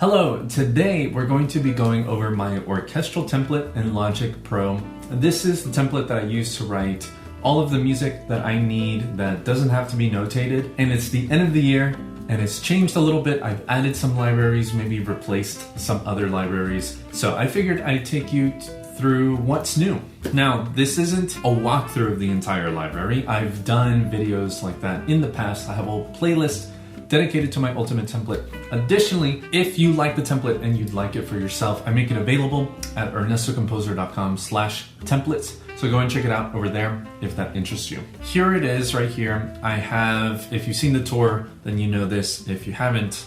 Hello, today we're going to be going over my orchestral template in Logic Pro. This is the template that I use to write all of the music that I need that doesn't have to be notated. And it's the end of the year and it's changed a little bit. I've added some libraries, maybe replaced some other libraries. So I figured I'd take you through what's new. Now, this isn't a walkthrough of the entire library. I've done videos like that in the past. I have a whole playlist dedicated to my ultimate template. Additionally, if you like the template and you'd like it for yourself, I make it available at ernestocomposer.com/templates. So go and check it out over there if that interests you. Here it is right here. I have, if you've seen the tour, then you know this. If you haven't,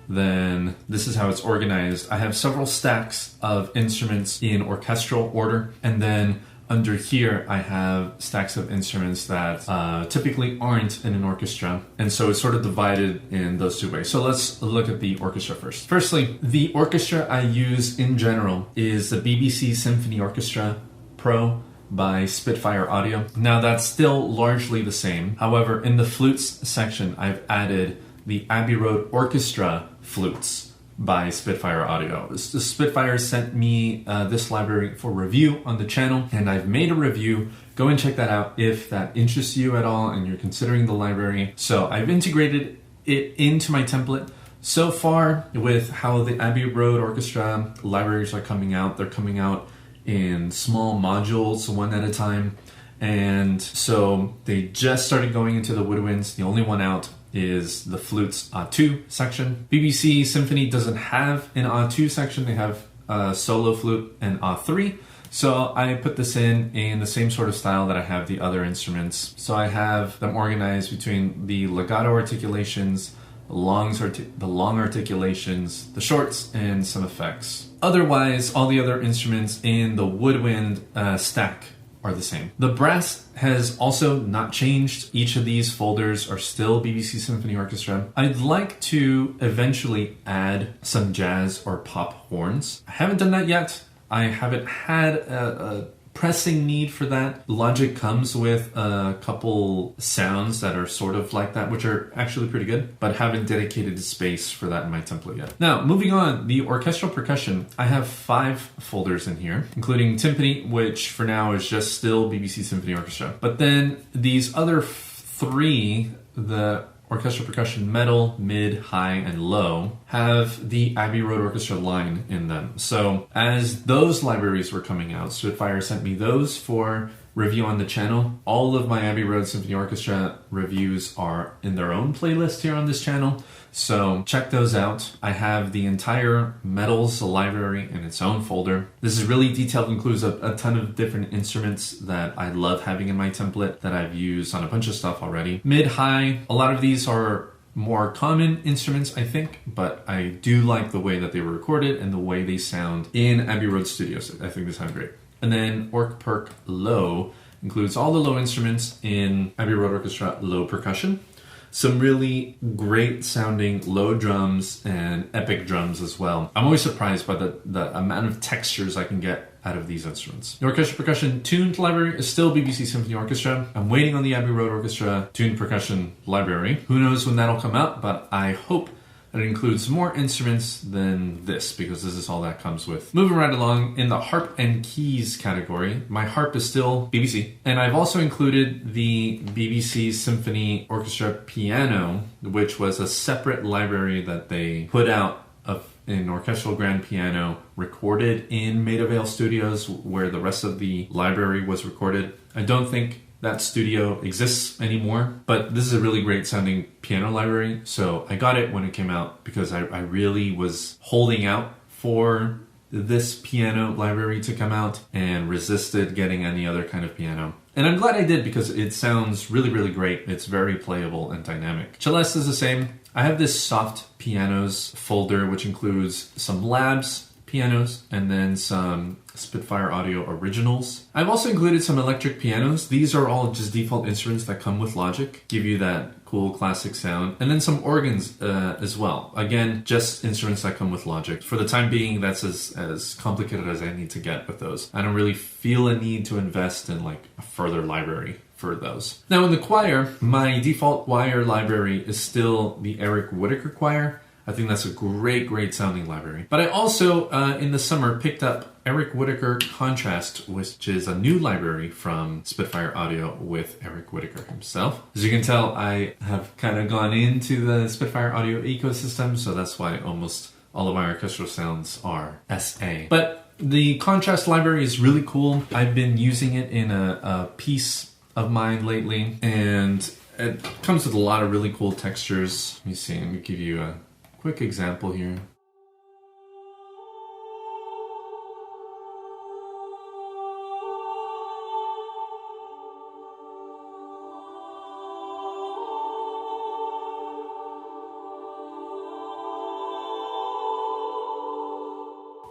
then this is how it's organized. I have several stacks of instruments in orchestral order, and then under here, I have stacks of instruments that typically aren't in an orchestra. And so it's sort of divided in those two ways. So let's look at the orchestra first. Firstly, the orchestra I use in general is the BBC Symphony Orchestra Pro by Spitfire Audio. Now that's still largely the same. However, in the flutes section, I've added the Abbey Road Orchestra flutes by Spitfire Audio. The Spitfire sent me this library for review on the channel, and I've made a review. Go and check that out if that interests you at all and you're considering the library. So I've integrated it into my template. So far, with how the Abbey Road Orchestra libraries are coming out, they're coming out in small modules, one at a time. And so they just started going into the woodwinds. The only one out is the flutes A2 section. BBC Symphony doesn't have an A2 section. They have a solo flute and A3. So I put this in the same sort of style that I have the other instruments. So I have them organized between the legato articulations, the long articulations, the shorts, and some effects. Otherwise, all the other instruments in the woodwind stack are the same. The brass has also not changed. Each of these folders are still BBC Symphony Orchestra. I'd like to eventually add some jazz or pop horns. I haven't done that yet. I haven't had a pressing need for that. Logic comes with a couple sounds that are sort of like that, which are actually pretty good, but haven't dedicated space for that in my template yet. Now, moving on, the orchestral percussion, I have 5 folders in here, including timpani, which for now is just still BBC Symphony Orchestra. But then these other 3, the orchestral percussion metal, mid, high, and low, have the Abbey Road Orchestra line in them. So as those libraries were coming out, Spitfire sent me those for review on the channel. All of my Abbey Road Symphony Orchestra reviews are in their own playlist here on this channel, so check those out. I have the entire metals library in its own folder. This is really detailed, includes a ton of different instruments that I love having in my template that I've used on a bunch of stuff already. Mid, high, a lot of these are more common instruments, I think, but I do like the way that they were recorded and the way they sound in Abbey Road Studios. I think they sound great. And then Orc Perc Low includes all the low instruments in Abbey Road Orchestra low percussion. Some really great sounding low drums and epic drums as well. I'm always surprised by the amount of textures I can get out of these instruments. The orchestral percussion tuned library is still BBC Symphony Orchestra. I'm waiting on the Abbey Road Orchestra tuned percussion library. Who knows when that'll come out, but I hope that it includes more instruments than this, because this is all that comes with. Moving right along, in the harp and keys category, my harp is still BBC. And I've also included the BBC Symphony Orchestra piano, which was a separate library that they put out of an orchestral grand piano recorded in Maida Vale Studios, where the rest of the library was recorded. I don't think that studio exists anymore, but this is a really great sounding piano library. So I got it when it came out because I really was holding out for this piano library to come out and resisted getting any other kind of piano. And I'm glad I did because it sounds really, really great. It's very playable and dynamic. Celeste is the same. I have this soft pianos folder, which includes some labs pianos and then some Spitfire Audio originals. I've also included some electric pianos. These are all just default instruments that come with Logic, give you that cool classic sound, and then some organs as well. Again, just instruments that come with Logic. For the time being, that's as complicated as I need to get with those. I don't really feel a need to invest in like a further library for those. Now in the choir, my default choir library is still the Eric Whitaker choir. I think that's a great sounding library. But I also, in the summer, picked up Eric Whitacre Contrast, which is a new library from Spitfire Audio with Eric Whitacre himself. As you can tell, I have kind of gone into the Spitfire Audio ecosystem, so that's why almost all of my orchestral sounds are SA. But the Contrast library is really cool. I've been using it in a piece of mine lately, and it comes with a lot of really cool textures. Let me see, let me give you a quick example here.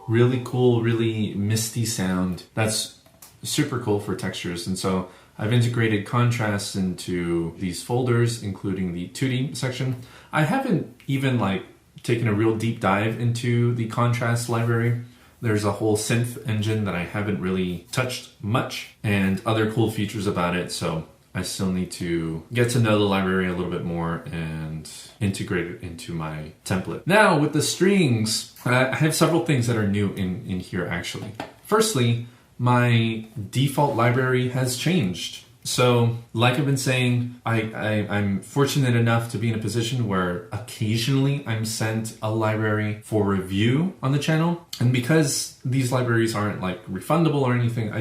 Really cool, really misty sound. That's super cool for textures. And so I've integrated contrasts into these folders, including the 2D section. I haven't even taken a real deep dive into the contrast library. There's a whole synth engine that I haven't really touched much and other cool features about it. So I still need to get to know the library a little bit more and integrate it into my template. Now with the strings, I have several things that are new in here actually. Firstly, my default library has changed. So like I've been saying, I'm fortunate enough to be in a position where occasionally I'm sent a library for review on the channel. And because these libraries aren't refundable or anything, I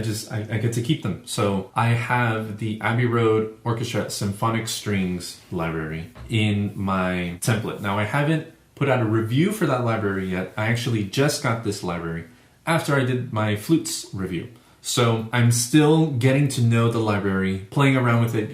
get to keep them. So I have the Abbey Road Orchestra Symphonic Strings library in my template. Now I haven't put out a review for that library yet. I actually just got this library after I did my flutes review. So I'm still getting to know the library, playing around with it,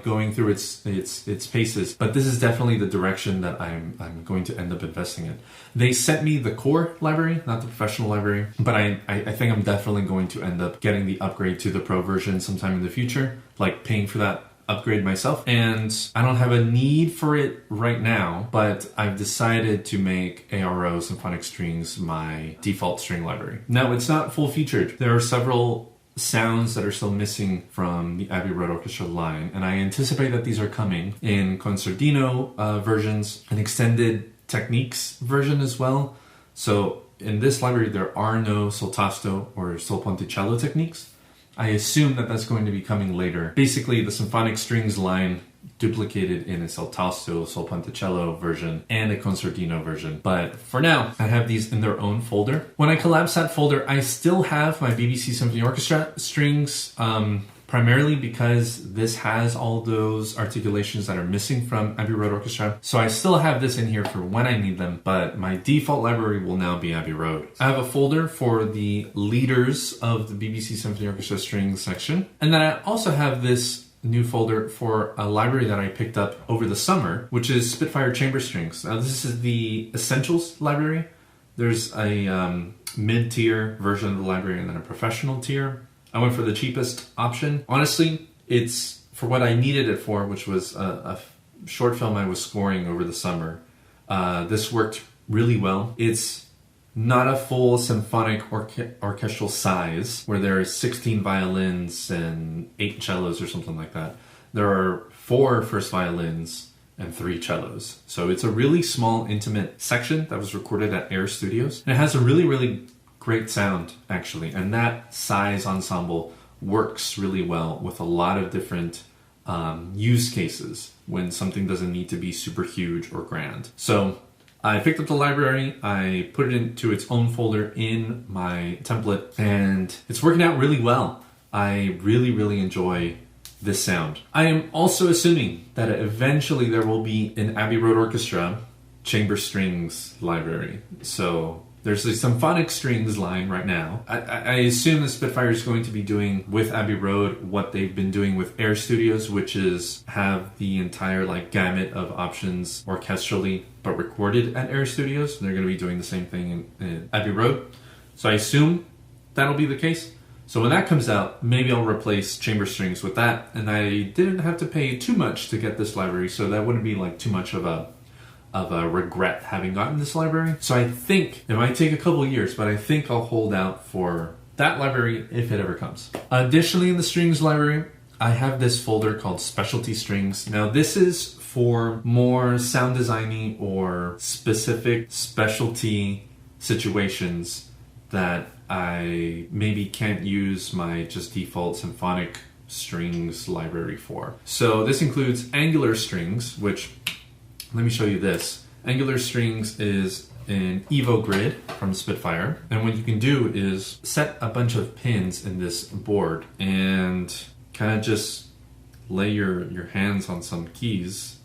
going through its paces. But this is definitely the direction that I'm going to end up investing in. They sent me the core library, not the professional library, but I think I'm definitely going to end up getting the upgrade to the pro version sometime in the future, paying for that upgrade myself. And I don't have a need for it right now, but I've decided to make ARO Symphonic Strings my default string library. Now it's not full featured. There are several sounds that are still missing from the Abbey Road Orchestra line, and I anticipate that these are coming in concertino versions, an extended techniques version as well. So in this library there are no sol tasto or sol ponticello techniques. I assume that that's going to be coming later. Basically, the symphonic strings line duplicated in a sol tasto, sol ponticello version, and a concertino version. But for now, I have these in their own folder. When I collapse that folder, I still have my BBC Symphony Orchestra strings, primarily because this has all those articulations that are missing from Abbey Road Orchestra. So I still have this in here for when I need them, but my default library will now be Abbey Road. I have a folder for the leaders of the BBC Symphony Orchestra strings section. And then I also have this new folder for a library that I picked up over the summer, which is Spitfire Chamber Strings. Now this is the Essentials library. There's a mid-tier version of the library and then a professional tier. I went for the cheapest option. Honestly, it's for what I needed it for, which was a short film I was scoring over the summer. This worked really well. It's not a full symphonic orchestral size where there are 16 violins and 8 cellos or something like that. There are 4 first violins and 3 cellos. So it's a really small, intimate section that was recorded at Air Studios. And it has a really great sound, actually, and that size ensemble works really well with a lot of different use cases when something doesn't need to be super huge or grand. So I picked up the library, I put it into its own folder in my template, and it's working out really well. I really enjoy this sound. I am also assuming that eventually there will be an Abbey Road Orchestra chamber strings library. So there's a symphonic strings line right now. I assume the Spitfire is going to be doing with Abbey Road what they've been doing with Air Studios, which is have the entire gamut of options orchestrally, but recorded at Air Studios. They're going to be doing the same thing in Abbey Road. So I assume that'll be the case. So when that comes out, maybe I'll replace chamber strings with that. And I didn't have to pay too much to get this library, so that wouldn't be too much of a regret having gotten this library. So I think it might take a couple of years, but I think I'll hold out for that library if it ever comes. Additionally, in the strings library, I have this folder called Specialty Strings. Now this is for more sound designy or specific specialty situations that I maybe can't use my just default symphonic strings library for. So this includes angular strings, which, let me show you this. Angular strings is an Evo grid from Spitfire, and what you can do is set a bunch of pins in this board and kind of just lay your hands on some keys.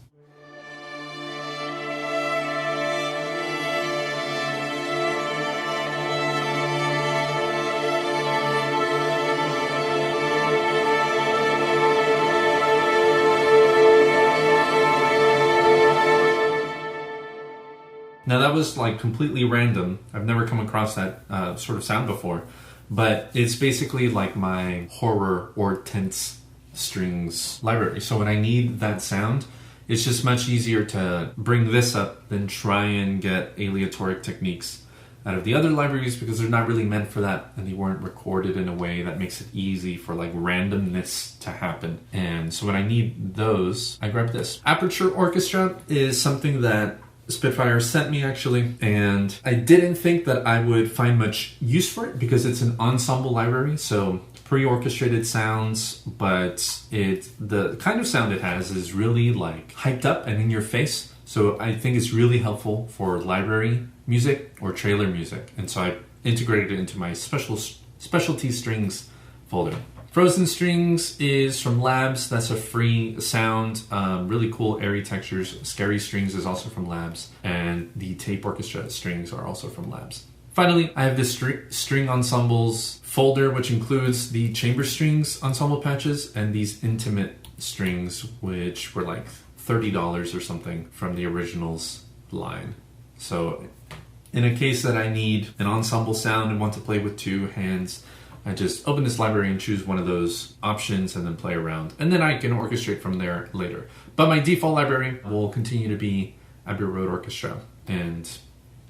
Now that was like completely random. I've never come across that sort of sound before, but it's basically like my horror or tense strings library. So when I need that sound, it's just much easier to bring this up than try and get aleatoric techniques out of the other libraries, because they're not really meant for that and they weren't recorded in a way that makes it easy for like randomness to happen. And so when I need those, I grab this. Aperture Orchestra is something that Spitfire sent me actually, and I didn't think that I would find much use for it because it's an ensemble library, so pre-orchestrated sounds, but the kind of sound it has is really like hyped up and in your face. So I think it's really helpful for library music or trailer music, and so I integrated it into my specialty strings folder. Frozen Strings is from Labs. That's a free sound, really cool airy textures. Scary Strings is also from Labs, and the Tape Orchestra strings are also from Labs. Finally, I have this string ensembles folder, which includes the chamber strings ensemble patches and these intimate strings, which were like $30 or something from the originals line. So in a case that I need an ensemble sound and want to play with two hands, I just open this library and choose one of those options and then play around. And then I can orchestrate from there later. But my default library will continue to be Abbey Road Orchestra. And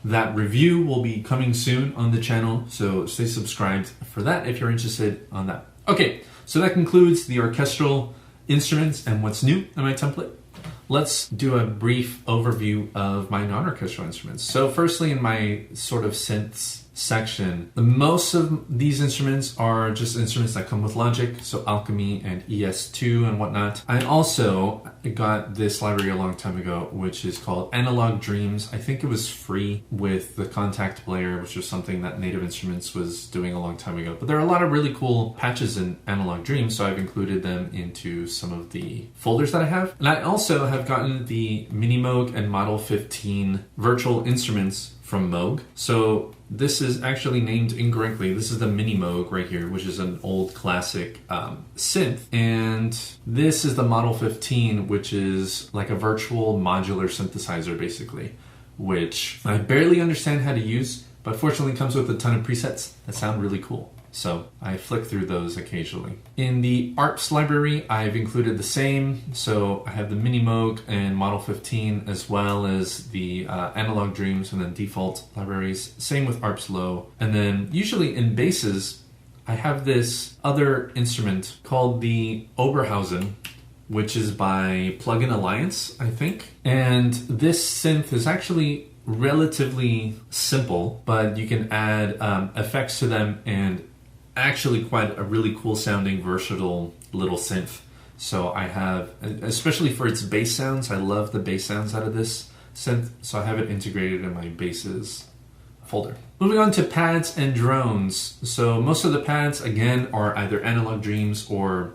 that review will be coming soon on the channel, so stay subscribed for that if you're interested on that. Okay, so that concludes the orchestral instruments and what's new in my template. Let's do a brief overview of my non-orchestral instruments. So firstly, in my sort of synths section, most of these instruments are just instruments that come with Logic, so Alchemy and ES2 and whatnot. I also got this library a long time ago, which is called Analog Dreams. I think it was free with the Contact Player, which was something that Native Instruments was doing a long time ago. But there are a lot of really cool patches in Analog Dreams, so I've included them into some of the folders that I have. And I also have gotten the Minimoog and Model 15 virtual instruments from Moog. So this is actually named incorrectly. This is the Minimoog right here, which is an old classic synth. And this is the Model 15, which is like a virtual modular synthesizer, basically, which I barely understand how to use, but fortunately comes with a ton of presets that sound really cool. So I flick through those occasionally. In the ARPS library, I've included the same. So I have the Minimoog and Model 15, as well as the Analog Dreams and then default libraries. Same with ARPS Low. And then usually in basses, I have this other instrument called the Oberhausen, which is by Plugin Alliance, I think. And this synth is actually relatively simple, but you can add effects to them and actually quite a really cool sounding, versatile little synth. So I have, especially for its bass sounds, I love the bass sounds out of this synth, so I have it integrated in my basses folder. Moving on to pads and drones. So most of the pads, again, are either Analog Dreams or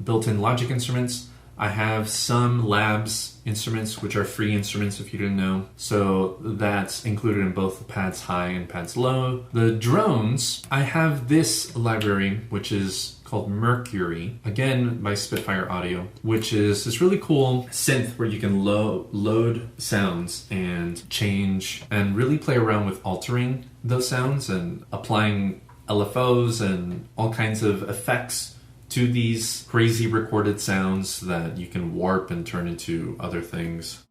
built-in Logic instruments. I have some Labs instruments, which are free instruments if you didn't know. So that's included in both the pads high and pads low. The drones, I have this library, which is called Mercury, again by Spitfire Audio, which is this really cool synth where you can load sounds and change and really play around with altering those sounds and applying LFOs and all kinds of effects to these crazy recorded sounds that you can warp and turn into other things.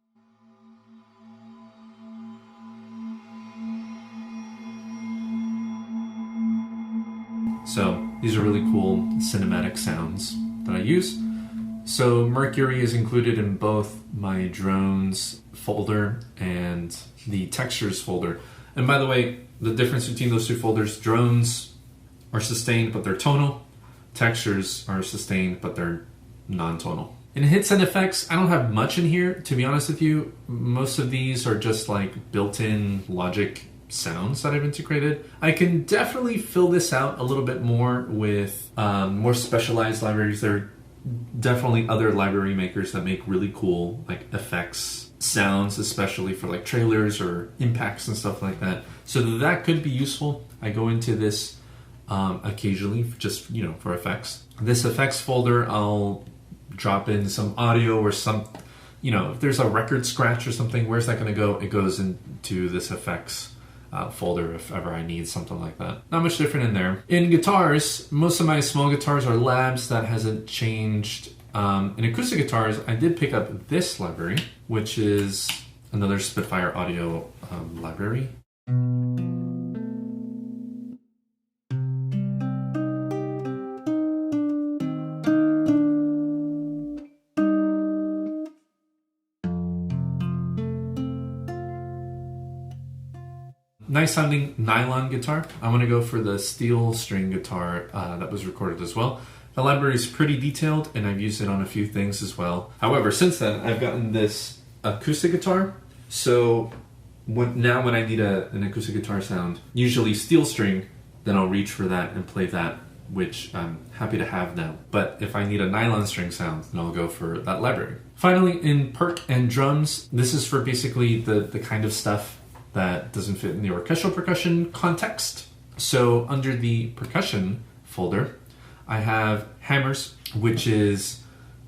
So these are really cool cinematic sounds that I use. So Mercury is included in both my drones folder and the textures folder. And by the way, the difference between those two folders, drones are sustained but they're tonal, textures are sustained but they're non-tonal. In hits and effects, I don't have much in here, to be honest with you. Most of these are just like built-in Logic sounds that I've integrated. I can definitely fill this out a little bit more with more specialized libraries. There are definitely other library makers that make really cool like effects sounds, especially for like trailers or impacts and stuff like that. So that could be useful. I go into this occasionally just, you know, for effects. This effects folder, I'll drop in some audio or some, you know, if there's a record scratch or something, where's that going to go? It goes into this effects folder if ever I need something like that. Not much different in there. In guitars, most of my small guitars are labs. That hasn't changed. In acoustic guitars, I did pick up this library, which is another Spitfire audio library. Nice sounding nylon guitar. I want to go for the steel string guitar that was recorded as well. The library is pretty detailed and I've used it on a few things as well. However, since then I've gotten this acoustic guitar. So when I need an acoustic guitar sound, usually steel string, then I'll reach for that and play that, which I'm happy to have now. But if I need a nylon string sound, then I'll go for that library. Finally, in perc and drums, this is for basically the kind of stuff that doesn't fit in the orchestral percussion context. So under the percussion folder, I have hammers, which is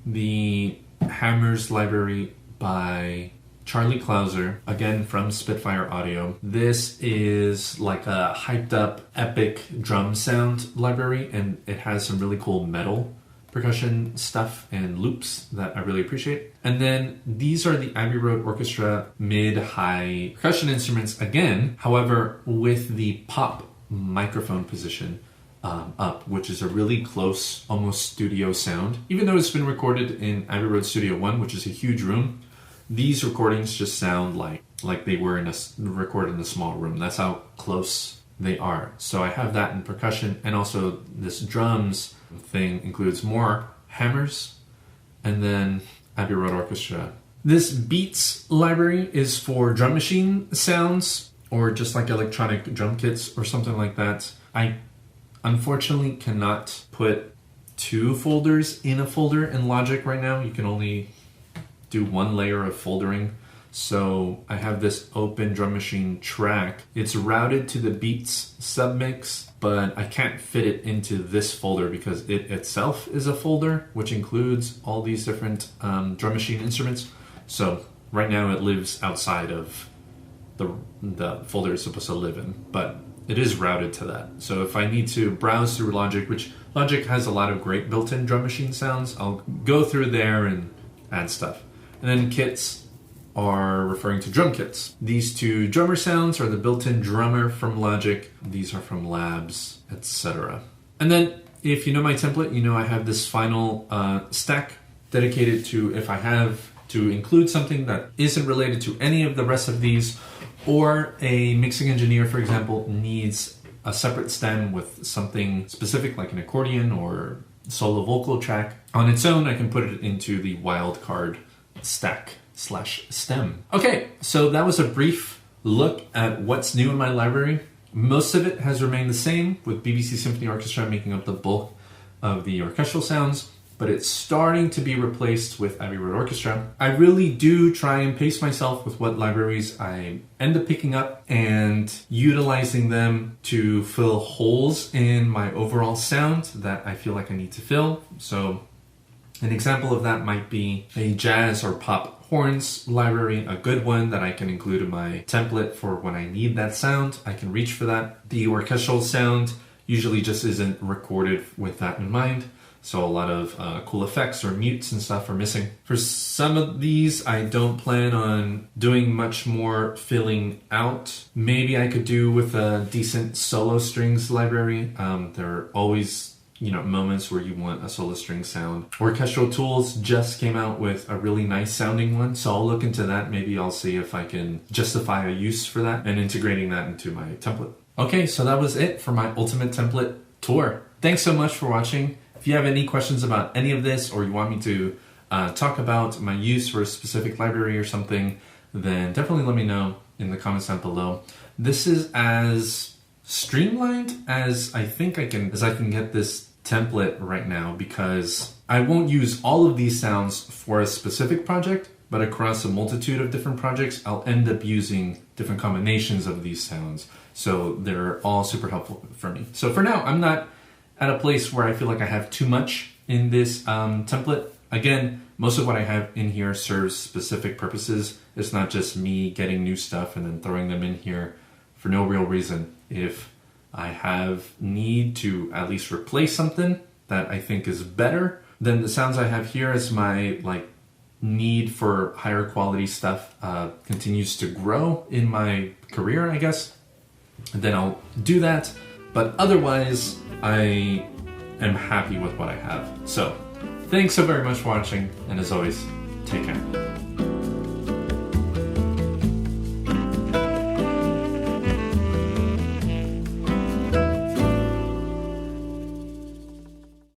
the hammers library by Charlie Clouser, again from Spitfire Audio. This is like a hyped up epic drum sound library, and it has some really cool metal percussion stuff and loops that I really appreciate. And then these are the Abbey Road Orchestra mid-high percussion instruments again, however with the pop microphone position up, which is a really close, almost studio sound. Even though it's been recorded in Abbey Road Studio 1, which is a huge room, these recordings just sound like they were recorded in a small room. That's how close they are. So I have that in percussion, and also this drums thing includes more hammers and then Abbey Road Orchestra. This Beats library is for drum machine sounds or just like electronic drum kits or something like that. I unfortunately cannot put two folders in a folder in Logic right now. You can only do one layer of foldering. So I have this open drum machine track. It's routed to the Beats submix, but I can't fit it into this folder because it itself is a folder, which includes all these different drum machine instruments. So right now it lives outside of the folder it's supposed to live in, but it is routed to that. So if I need to browse through Logic, which Logic has a lot of great built-in drum machine sounds, I'll go through there and add stuff. And then kits are referring to drum kits. These two drummer sounds are the built-in drummer from Logic. These are from Labs, etc. And then if you know my template, you know I have this final stack dedicated to if I have to include something that isn't related to any of the rest of these, or a mixing engineer, for example, needs a separate stem with something specific like an accordion or solo vocal track on its own, I can put it into the wildcard stack/stem. Okay, so that was a brief look at what's new in my library. Most of it has remained the same, with BBC Symphony Orchestra making up the bulk of the orchestral sounds, but it's starting to be replaced with Abbey Road Orchestra. I really do try and pace myself with what libraries I end up picking up and utilizing them to fill holes in my overall sound that I feel like I need to fill. So an example of that might be a jazz or pop horns library, a good one that I can include in my template for when I need that sound. I can reach for that. The orchestral sound usually just isn't recorded with that in mind, so a lot of cool effects or mutes and stuff are missing. For some of these, I don't plan on doing much more filling out. Maybe I could do with a decent solo strings library. They're always moments where you want a solo string sound. Orchestral Tools just came out with a really nice sounding one, so I'll look into that. Maybe I'll see if I can justify a use for that and integrating that into my template. Okay, so that was it for my ultimate template tour. Thanks so much for watching. If you have any questions about any of this, or you want me to talk about my use for a specific library or something, then definitely let me know in the comments down below. This is as streamlined as I think I can get this template right now, because I won't use all of these sounds for a specific project, but across a multitude of different projects, I'll end up using different combinations of these sounds. So they're all super helpful for me. So for now, I'm not at a place where I feel like I have too much in this template. Again, most of what I have in here serves specific purposes. It's not just me getting new stuff and then throwing them in here for no real reason. If I have need to at least replace something that I think is better, then the sounds I have here as my need for higher quality stuff continues to grow in my career, I guess, and then I'll do that. But otherwise, I am happy with what I have. So thanks so very much for watching, and as always, take care.